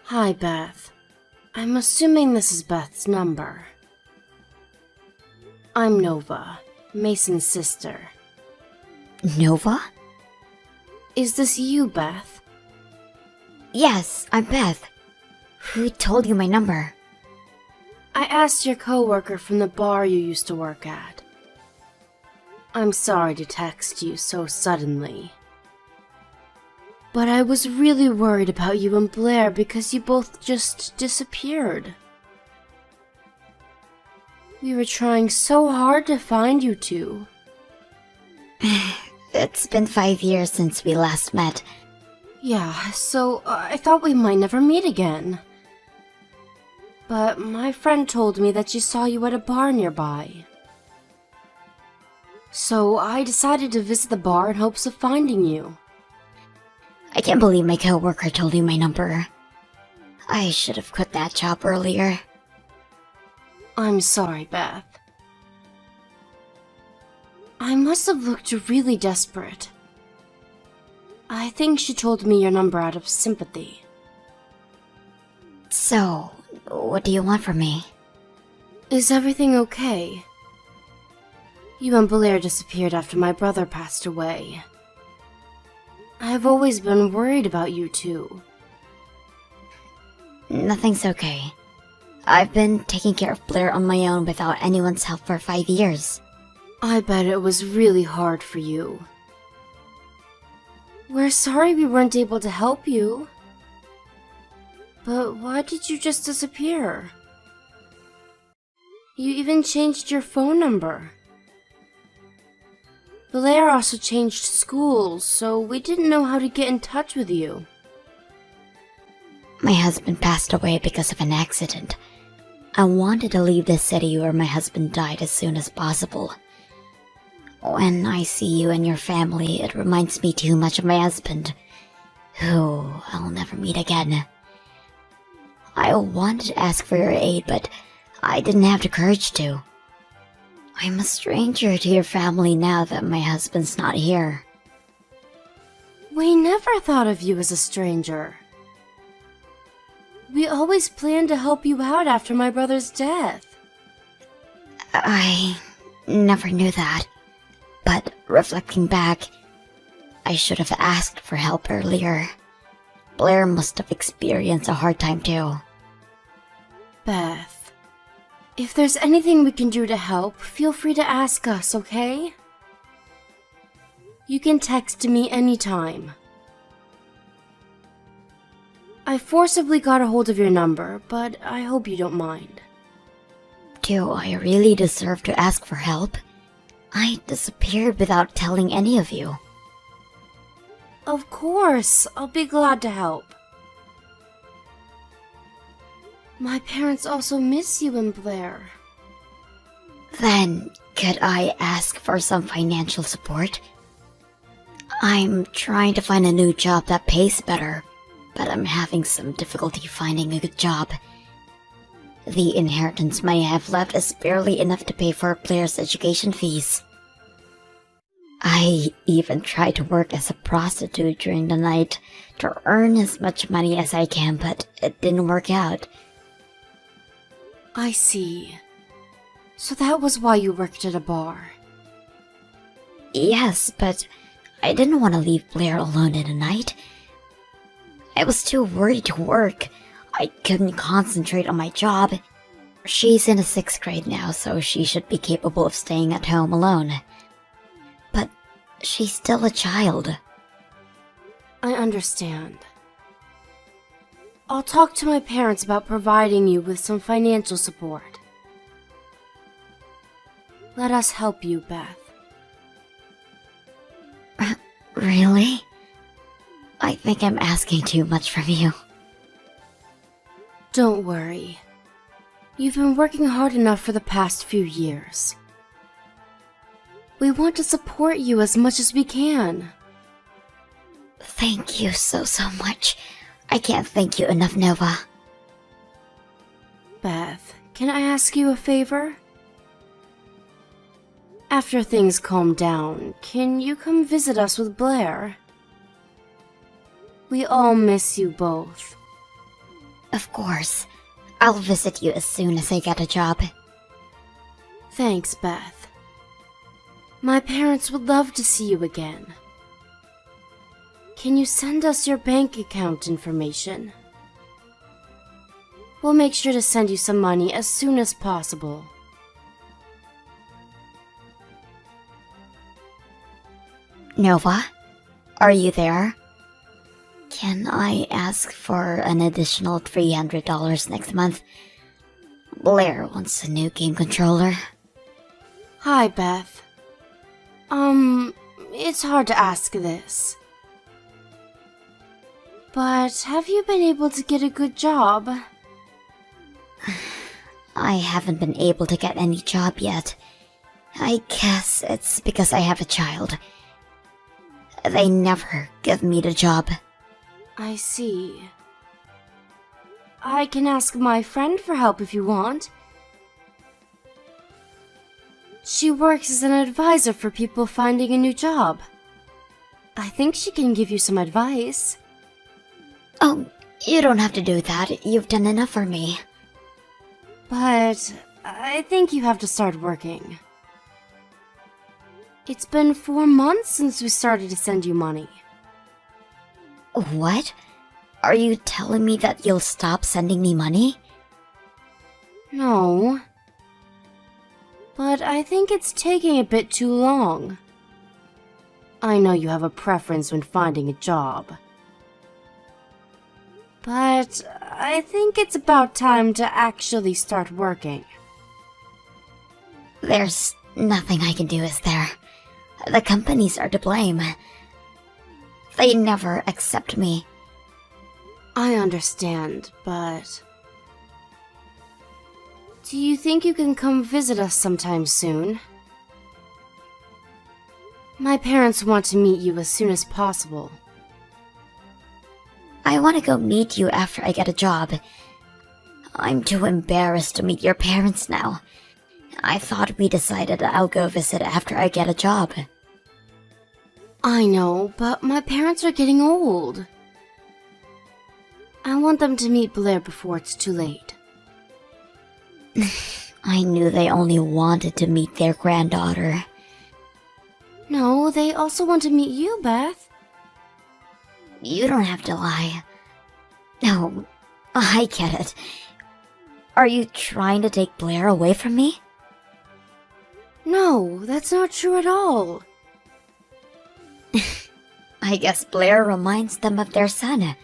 Hi, Beth. I'm assuming this is Beth's number. I'm Nova, Mason's sister. Nova? Is this you, Beth? Yes, I'm Beth. Who told you my number? I asked your coworker from the bar you used to work at. I'm sorry to text you so suddenly. But I was really worried about you and Blair because you both just disappeared. We were trying so hard to find you two. It's been 5 years since we last met. Yeah, so I thought we might never meet again. But my friend told me that she saw you at a bar nearby. So I decided to visit the bar in hopes of finding you. I can't believe my coworker told you my number. I should have quit that job earlier. I'm sorry, Beth. I must have looked really desperate. I think she told me your number out of sympathy. So, what do you want from me? Is everything okay? You and Blair disappeared after my brother passed away. I've always been worried about you two. Nothing's okay. I've been taking care of Blair on my own without anyone's help for 5 years. I bet it was really hard for you. We're sorry we weren't able to help you. But why did you just disappear? You even changed your phone number. Blair also changed schools, so we didn't know how to get in touch with you. My husband passed away because of an accident. I wanted to leave the city where my husband died as soon as possible. When I see you and your family, it reminds me too much of my husband, who I'll never meet again. I wanted to ask for your aid, but I didn't have the courage to. I'm a stranger to your family now that my husband's not here. We never thought of you as a stranger. We always planned to help you out after my brother's death. I never knew that. But reflecting back, I should have asked for help earlier. Blair must have experienced a hard time too. Beth, if there's anything we can do to help, feel free to ask us, okay? You can text me anytime. I forcibly got a hold of your number, but I hope you don't mind. Do I really deserve to ask for help? I disappeared without telling any of you. Of course, I'll be glad to help. My parents also miss you and Blair. Then, could I ask for some financial support? I'm trying to find a new job that pays better, but I'm having some difficulty finding a good job. The inheritance money I have left is barely enough to pay for Blair's education fees. I even tried to work as a prostitute during the night to earn as much money as I can, but it didn't work out. I see. So that was why you worked at a bar. Yes, but I didn't want to leave Blair alone in the night. I was too worried to work. I couldn't concentrate on my job. She's in the 6th grade now, so she should be capable of staying at home alone. But she's still a child. I understand. I'll talk to my parents about providing you with some financial support. Let us help you, Beth. Really? I think I'm asking too much from you. Don't worry. You've been working hard enough for the past few years. We want to support you as much as we can. Thank you so much. I can't thank you enough, Nova. Beth, can I ask you a favor? After things calm down, can you come visit us with Blair? We all miss you both. Of course. I'll visit you as soon as I get a job. Thanks, Beth. My parents would love to see you again. Can you send us your bank account information? We'll make sure to send you some money as soon as possible. Nova? Are you there? Can I ask for an additional $300 next month? Blair wants a new game controller. Hi, Beth. It's hard to ask this. But have you been able to get a good job? I haven't been able to get any job yet. I guess it's because I have a child. They never give me the job. I see. I can ask my friend for help if you want. She works as an advisor for people finding a new job. I think she can give you some advice. Oh, you don't have to do that. You've done enough for me. But I think you have to start working. It's been 4 months since we started to send you money. What? Are you telling me that you'll stop sending me money? No. But I think it's taking a bit too long. I know you have a preference when finding a job. But I think it's about time to actually start working. There's nothing I can do, is there? The companies are to blame. They never accept me. I understand, but... Do you think you can come visit us sometime soon? My parents want to meet you as soon as possible. I want to go meet you after I get a job. I'm too embarrassed to meet your parents now. I thought we decided I'll go visit after I get a job. I know, but my parents are getting old. I want them to meet Blair before it's too late. I knew they only wanted to meet their granddaughter. No, they also want to meet you, Beth. You don't have to lie. No, I get it. Are you trying to take Blair away from me? No, that's not true at all. I guess Blair reminds them of their son.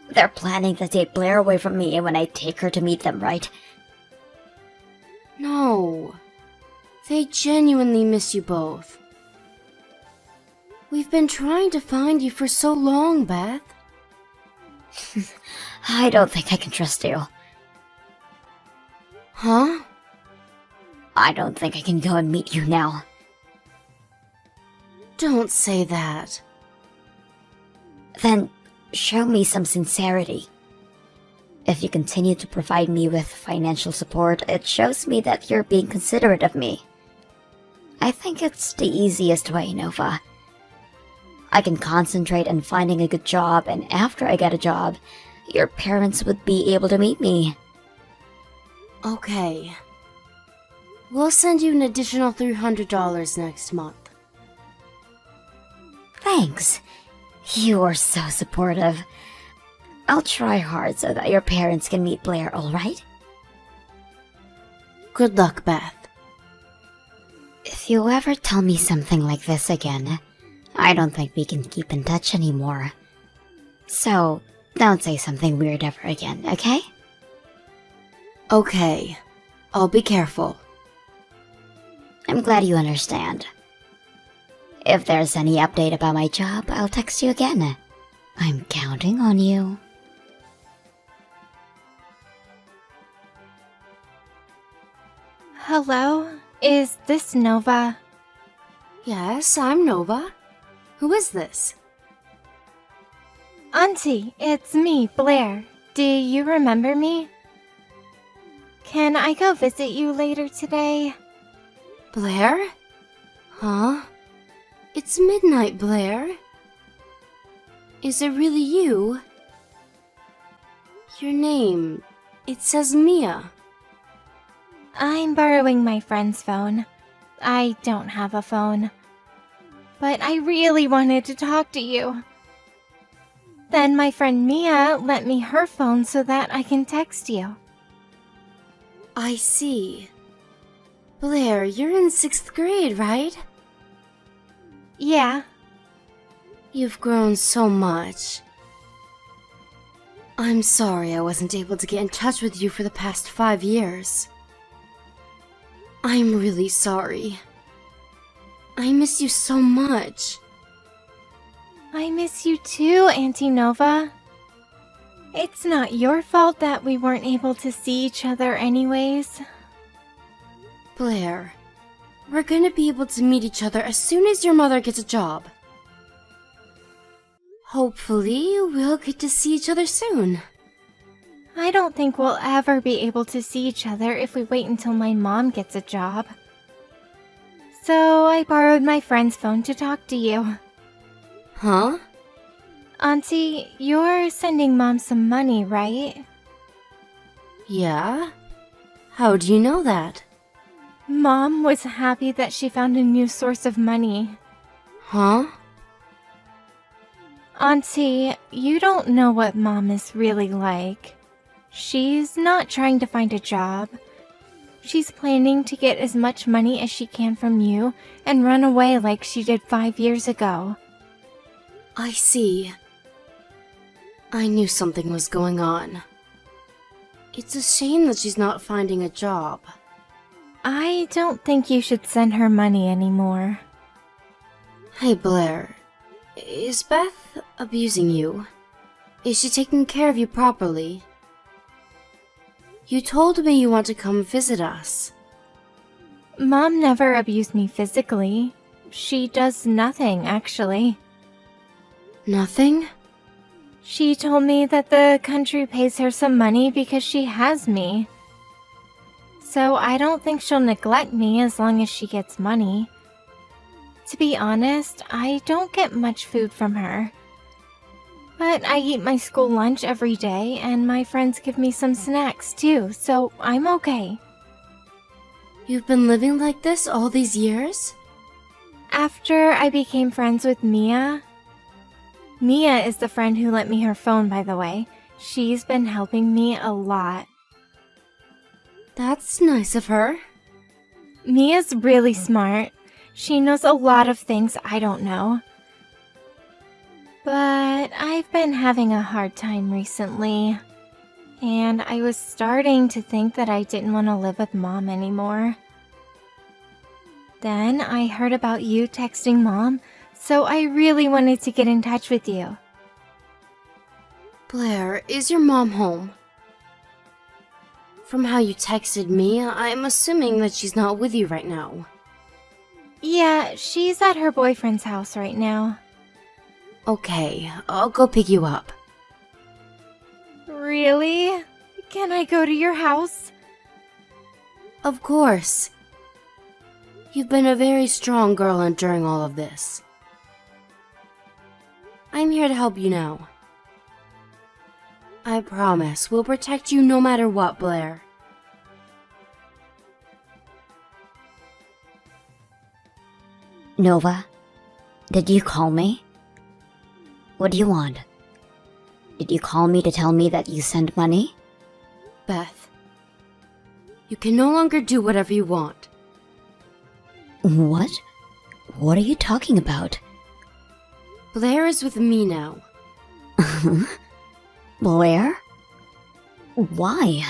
They're planning to take Blair away from me when I take her to meet them, right? No. They genuinely miss you both. We've been trying to find you for so long, Beth. I don't think I can trust you. Huh? I don't think I can go and meet you now. Don't say that. Then show me some sincerity. If you continue to provide me with financial support, it shows me that you're being considerate of me. I think it's the easiest way, Nova. I can concentrate on finding a good job, and after I get a job, your parents would be able to meet me. Okay. We'll send you an additional $300 next month. Thanks. You are so supportive. I'll try hard so that your parents can meet Blair, alright? Good luck, Beth. If you ever tell me something like this again, I don't think we can keep in touch anymore. So, don't say something weird ever again, okay? Okay. I'll be careful. I'm glad you understand. If there's any update about my job, I'll text you again. I'm counting on you. Hello? Is this Nova? Yes, I'm Nova. Who is this? Auntie, it's me, Blair. Do you remember me? Can I go visit you later today? Blair? Huh? It's midnight, Blair. Is it really you? Your name, it says Mia. I'm borrowing my friend's phone. I don't have a phone. But I really wanted to talk to you. Then my friend Mia lent me her phone so that I can text you. I see. Blair, you're in 6th grade, right? Yeah. You've grown so much. I'm sorry I wasn't able to get in touch with you for the past 5 years. I'm really sorry. I miss you so much. I miss you too, Auntie Nova. It's not your fault that we weren't able to see each other anyways. Blair, we're gonna be able to meet each other as soon as your mother gets a job. Hopefully, we'll get to see each other soon. I don't think we'll ever be able to see each other if we wait until my mom gets a job. So I borrowed my friend's phone to talk to you. Huh? Auntie, you're sending Mom some money, right? Yeah? How do you know that? Mom was happy that she found a new source of money. Huh? Auntie, you don't know what Mom is really like. She's not trying to find a job. She's planning to get as much money as she can from you and run away like she did 5 years ago. I see. I knew something was going on. It's a shame that she's not finding a job. I don't think you should send her money anymore. Hey Blair, is Beth abusing you? Is she taking care of you properly? You told me you want to come visit us. Mom never abused me physically. She does nothing, actually. Nothing? She told me that the country pays her some money because she has me. So I don't think she'll neglect me as long as she gets money. To be honest, I don't get much food from her. But I eat my school lunch every day, and my friends give me some snacks too, so I'm okay. You've been living like this all these years? After I became friends with Mia... Mia is the friend who lent me her phone, by the way. She's been helping me a lot. That's nice of her. Mia's really smart. She knows a lot of things I don't know. But I've been having a hard time recently, and I was starting to think that I didn't want to live with Mom anymore. Then I heard about you texting Mom, so I really wanted to get in touch with you. Blair, is your mom home? From how you texted me, I'm assuming that she's not with you right now. Yeah, she's at her boyfriend's house right now. Okay, I'll go pick you up. Really? Can I go to your house? Of course. You've been a very strong girl enduring all of this. I'm here to help you now. I promise we'll protect you no matter what, Blair. Nova, did you call me? What do you want? Did you call me to tell me that you sent money? Beth, you can no longer do whatever you want. What? What are you talking about? Blair is with me now. Blair? Why?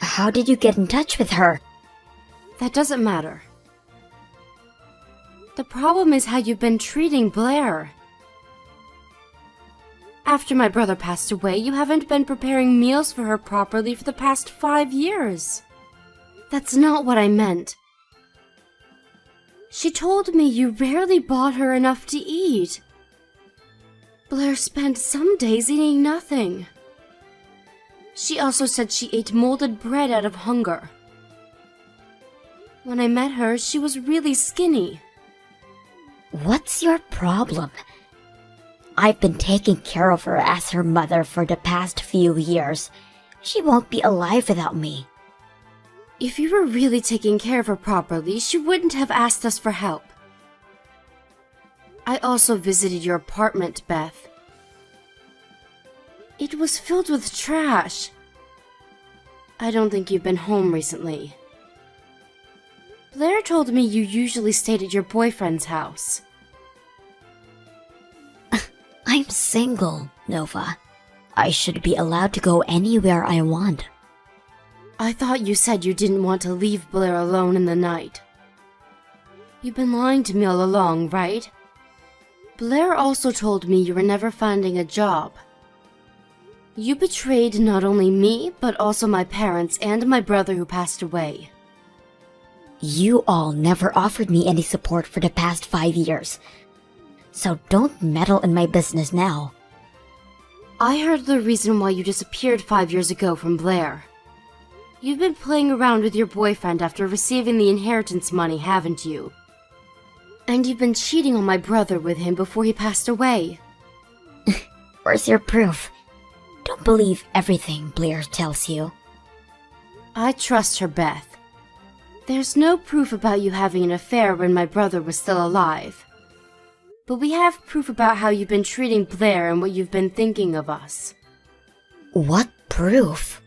How did you get in touch with her? That doesn't matter. The problem is how you've been treating Blair. After my brother passed away, you haven't been preparing meals for her properly for the past 5 years. That's not what I meant. She told me you rarely bought her enough to eat. Blair spent some days eating nothing. She also said she ate molded bread out of hunger. When I met her, she was really skinny. What's your problem? I've been taking care of her as her mother for the past few years. She won't be alive without me. If you were really taking care of her properly, she wouldn't have asked us for help. I also visited your apartment, Beth. It was filled with trash. I don't think you've been home recently. Blair told me you usually stayed at your boyfriend's house. I'm single, Nova. I should be allowed to go anywhere I want. I thought you said you didn't want to leave Blair alone in the night. You've been lying to me all along, right? Blair also told me you were never finding a job. You betrayed not only me, but also my parents and my brother who passed away. You all never offered me any support for the past 5 years. So don't meddle in my business now. I heard the reason why you disappeared 5 years ago from Blair. You've been playing around with your boyfriend after receiving the inheritance money, haven't you? And you've been cheating on my brother with him before he passed away. Where's your proof? Don't believe everything Blair tells you. I trust her, Beth. There's no proof about you having an affair when my brother was still alive. But we have proof about how you've been treating Blair and what you've been thinking of us. What proof?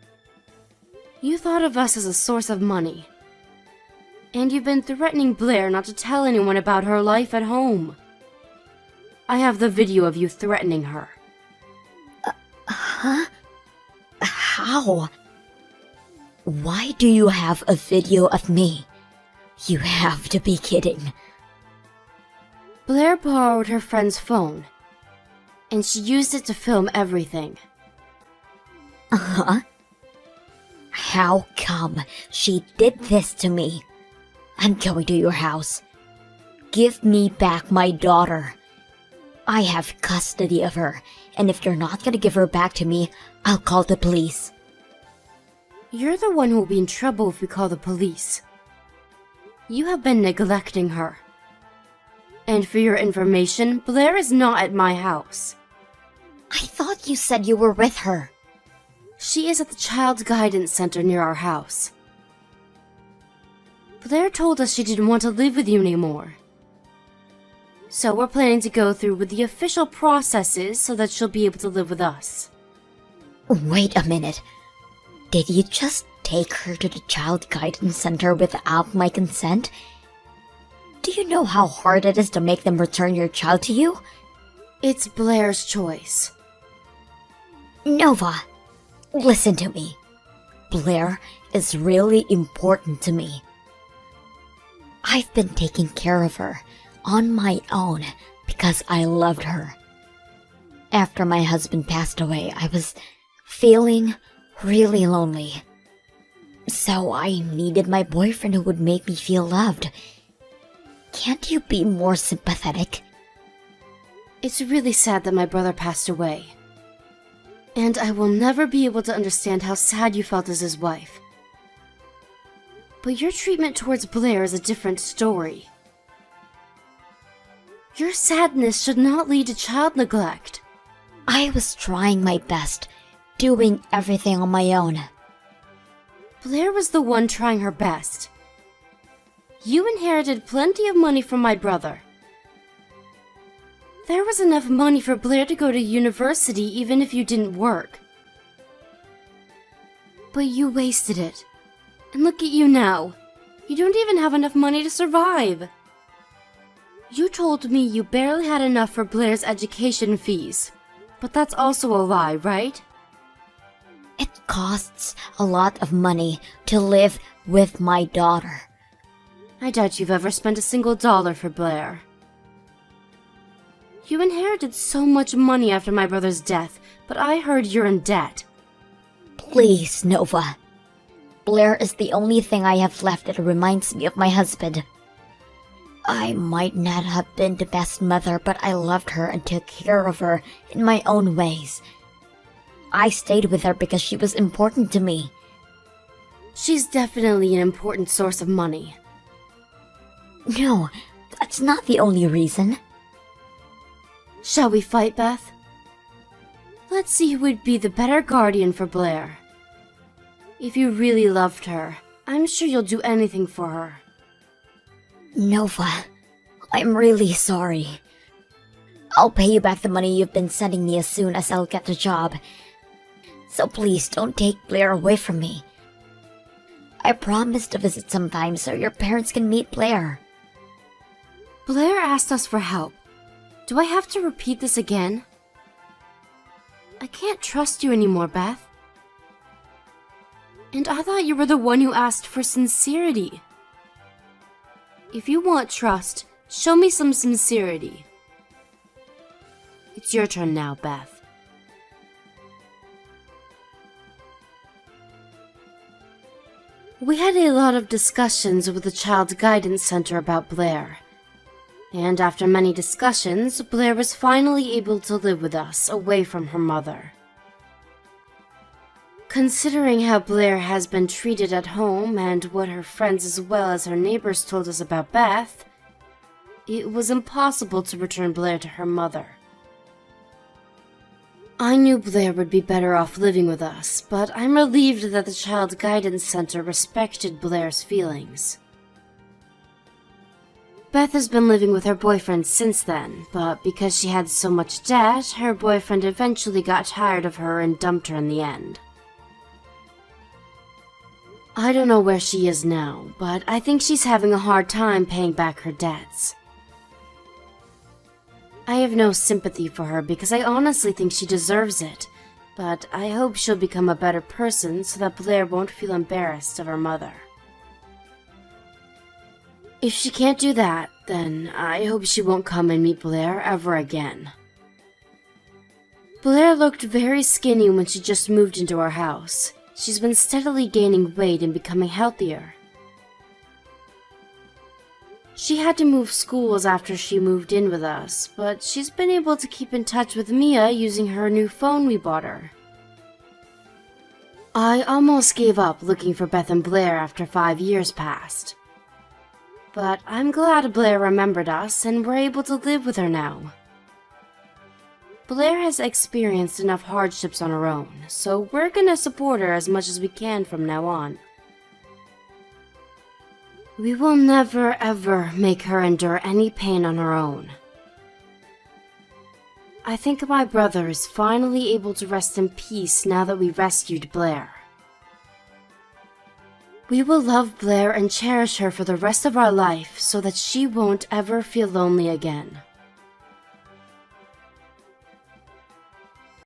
You thought of us as a source of money. And you've been threatening Blair not to tell anyone about her life at home. I have the video of you threatening her. Huh? How? Why do you have a video of me? You have to be kidding. Blair borrowed her friend's phone, and she used it to film everything. Uh-huh. How come she did this to me? I'm going to your house. Give me back my daughter. I have custody of her, and if you're not gonna give her back to me, I'll call the police. You're the one who will be in trouble if we call the police. You have been neglecting her. And for your information, Blair is not at my house. I thought you said you were with her. She is at the Child Guidance Center near our house. Blair told us she didn't want to live with you anymore. So we're planning to go through with the official processes so that she'll be able to live with us. Wait a minute. Did you just take her to the Child Guidance Center without my consent? Do you know how hard it is to make them return your child to you? It's Blair's choice. Nova, listen to me. Blair is really important to me. I've been taking care of her on my own because I loved her. After my husband passed away, I was feeling really lonely. So I needed my boyfriend who would make me feel loved. Can't you be more sympathetic? It's really sad that my brother passed away. And I will never be able to understand how sad you felt as his wife. But your treatment towards Blair is a different story. Your sadness should not lead to child neglect. I was trying my best, doing everything on my own. Blair was the one trying her best. You inherited plenty of money from my brother. There was enough money for Blair to go to university even if you didn't work. But you wasted it. And look at you now. You don't even have enough money to survive. You told me you barely had enough for Blair's education fees. But that's also a lie, right? It costs a lot of money to live with my daughter. I doubt you've ever spent a single dollar for Blair. You inherited so much money after my brother's death, but I heard you're in debt. Please, Nova. Blair is the only thing I have left that reminds me of my husband. I might not have been the best mother, but I loved her and took care of her in my own ways. I stayed with her because she was important to me. She's definitely an important source of money. No, that's not the only reason. Shall we fight, Beth? Let's see who would be the better guardian for Blair. If you really loved her, I'm sure you'll do anything for her. Nova, I'm really sorry. I'll pay you back the money you've been sending me as soon as I'll get the job. So please don't take Blair away from me. I promise to visit sometime so your parents can meet Blair. Blair asked us for help. Do I have to repeat this again? I can't trust you anymore, Beth. And I thought you were the one who asked for sincerity. If you want trust, show me some sincerity. It's your turn now, Beth. We had a lot of discussions with the Child Guidance Center about Blair. And after many discussions, Blair was finally able to live with us, away from her mother. Considering how Blair has been treated at home and what her friends as well as her neighbors told us about Beth, it was impossible to return Blair to her mother. I knew Blair would be better off living with us, but I'm relieved that the Child Guidance Center respected Blair's feelings. Beth has been living with her boyfriend since then, but because she had so much debt, her boyfriend eventually got tired of her and dumped her in the end. I don't know where she is now, but I think she's having a hard time paying back her debts. I have no sympathy for her because I honestly think she deserves it, but I hope she'll become a better person so that Blair won't feel embarrassed of her mother. If she can't do that, then I hope she won't come and meet Blair ever again. Blair looked very skinny when she just moved into our house. She's been steadily gaining weight and becoming healthier. She had to move schools after she moved in with us, but she's been able to keep in touch with Mia using her new phone we bought her. I almost gave up looking for Beth and Blair after 5 years passed. But I'm glad Blair remembered us and we're able to live with her now. Blair has experienced enough hardships on her own, so we're gonna support her as much as we can from now on. We will never ever make her endure any pain on her own. I think my brother is finally able to rest in peace now that we rescued Blair. We will love Blair and cherish her for the rest of our life so that she won't ever feel lonely again.